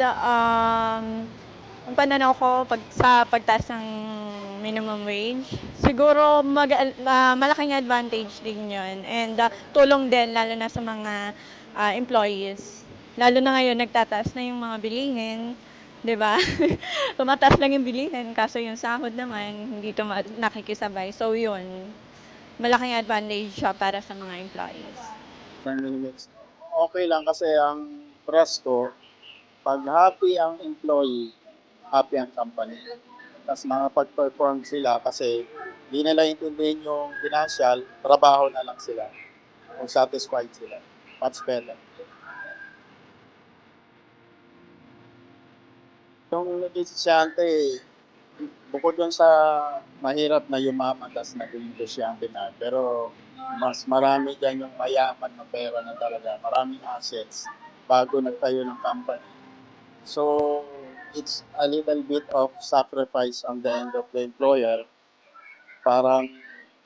ang pananaw ko sa pagtaas ng minimum wage, siguro malaking advantage din yun. And tulong din lalo na sa mga employees. Lalo na ngayon, nagtataas na yung mga bilihin, 'di ba? Tumataas lang yung bilihin, kaso yung sahod naman, hindi nakikisabay. So yun, malaking advantage siya para sa mga employees. Okay lang kasi ang presko, pag happy ang employee, happy ang company. Tapos makapag-perform sila kasi hindi nila intindihin yung financial, trabaho na lang sila. Kung satisfied sila. Much better. Yung negosyante, bukod dun sa mahirap na yumaman, tapos naging negosyante na, pero mas marami dyan yung mayaman na pera na talaga, maraming assets bago nagtayo ng company. So, it's a little bit of sacrifice on the end of the employer. Parang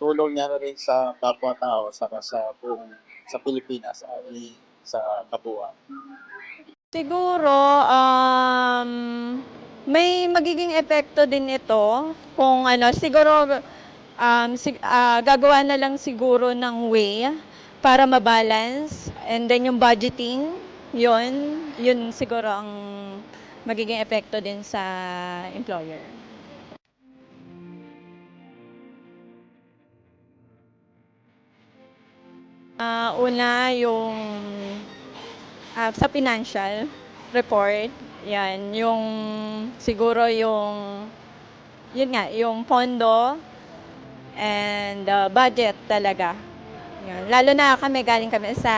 tulong niya na rin sa kapwa-tao saka sa Pilipinas ay sa kabuuan. Siguro, may magiging epekto din ito kung siguro gagawa na lang siguro ng way para mabalance, and then yung budgeting, yun siguro ang magiging epekto din sa employer. Una yung sa financial report, yan, yung siguro yun nga, yung pondo and budget talaga. Yun. Lalo na galing kami sa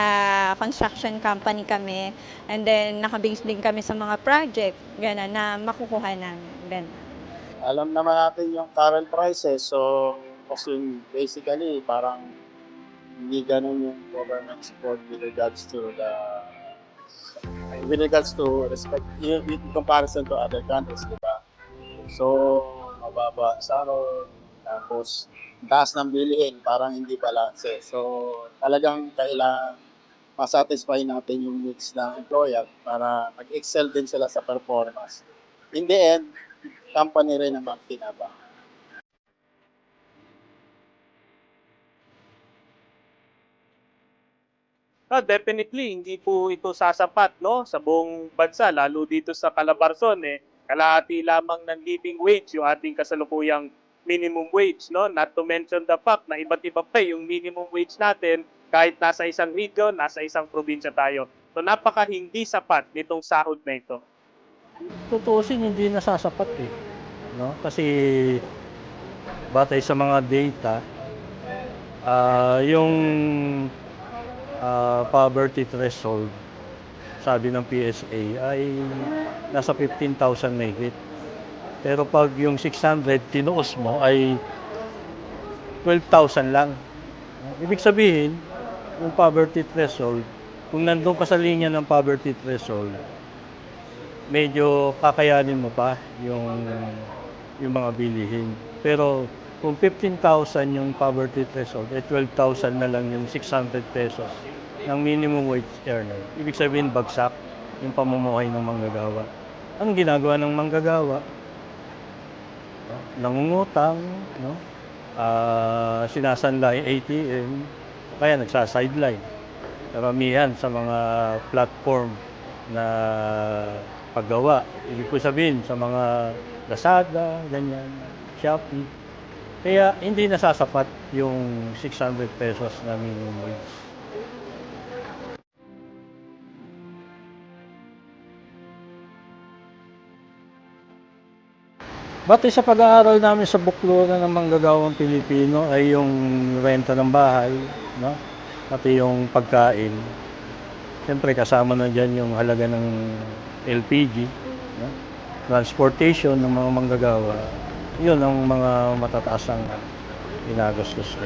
construction company kami, and then nakabase din kami sa mga project, gano'n, na makukuha namin. Ganun. Alam naman natin yung current prices, so kasi basically parang hindi ganun yung government support with regards to respect in comparison to other countries, di ba? So, mababa sa tapos taas ng bilihin, parang hindi balanse. So, talagang kailangan masatisfy natin yung needs ng employer para mag-excel din sila sa performance. In the end, company rin ang magtinabang. Definitely hindi po ito sasapat, 'no, sa buong bansa, lalo dito sa Calabarzon, kalahati lamang ng living wage yung ating kasalukuyang minimum wage, 'no? Not to mention the fact na iba't iba pa yung minimum wage natin kahit nasa isang region, nasa isang probinsya tayo. So napaka hindi sapat nitong sahod na ito. Tutuusin hindi nasasapat, no? Kasi batay sa mga data, yung poverty threshold, sabi ng PSA, ay nasa 15,000 mahigit. Pero pag yung 600 tinuos mo ay 12,000 lang. Ibig sabihin, yung poverty threshold, kung nandun ka sa linya ng poverty threshold, medyo kakayanin mo pa yung mga bilihin. Pero kung 15,000 yung poverty threshold, 12,000 na lang yung 600 pesos ng minimum wage earner. Ibig sabihin, bagsak yung pamumuhay ng manggagawa. Anong ginagawa ng manggagawa? Nangungutang, no? Sinasanla yung ATM, kaya nagsa-sideline. Karamihan sa mga platform na paggawa. Ibig ko sabihin sa mga Lazada, ganyan, Shopee. Kaya hindi nasasapat yung 600 pesos na minimum wage. Batay sa pag-aaral namin sa bukluran ng manggagawang Pilipino ay yung renta ng bahay, no? Pati yung pagkain. Siyempre kasama na dyan yung halaga ng LPG, no? Transportation ng mga manggagawa. Yun ang mga matataas ang ginagastos ko.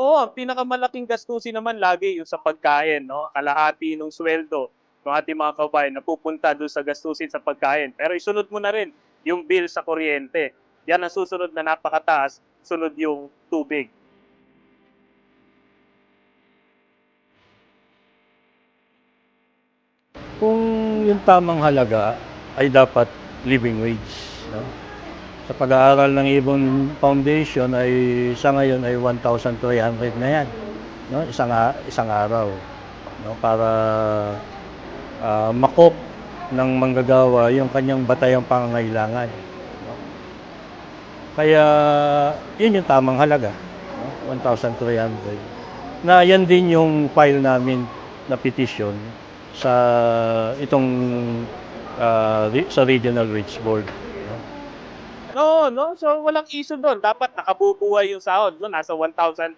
Oo, ang pinakamalaking gastusin naman lagi yung sa pagkain, 'no? Kalahati ng sweldo ng ating mga kababayan napupunta doon sa gastusin sa pagkain. Pero isunod mo na rin yung bill sa kuryente. Yan ang susunod na napakataas, sunod yung tubig. kung yung tamang halaga ay dapat living wage, no? Sa pag-aaral ng Ibon Foundation ay sa ngayon ay 1,300 na yan, no? Isang araw, no? Para makop ng manggagawa yung kanyang batayang pangangailangan, no? Kaya yun yung tamang halaga, no? 1,300. Na yan din yung file namin na petition sa itong sa Regional Wage Board, no? No. So, walang issue doon. Dapat nakabubuhay yung sahod. No? Nasa 1,200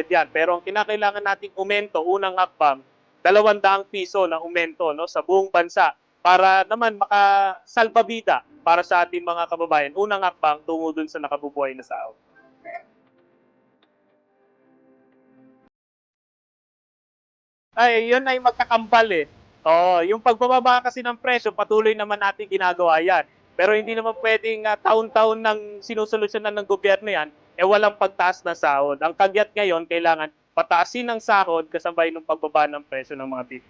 yan. Pero ang kinakailangan nating umento, unang hakbang, 200 piso na umento, no? Sa buong bansa para naman makasalbabida para sa ating mga kababayan. Unang hakbang, tungo dun sa nakabubuhay na sahod. Ay, yun ay magkakambal eh. Oo, yung pagbababa kasi ng presyo, patuloy naman natin ginagawa yan. Pero hindi naman pwedeng taon-taon nang sinusolusyonan ng gobyerno yan, walang pagtaas ng sahod. Ang kagyat ngayon, kailangan pataasin ng sahod kasabay ng pagbaba ng presyo ng mga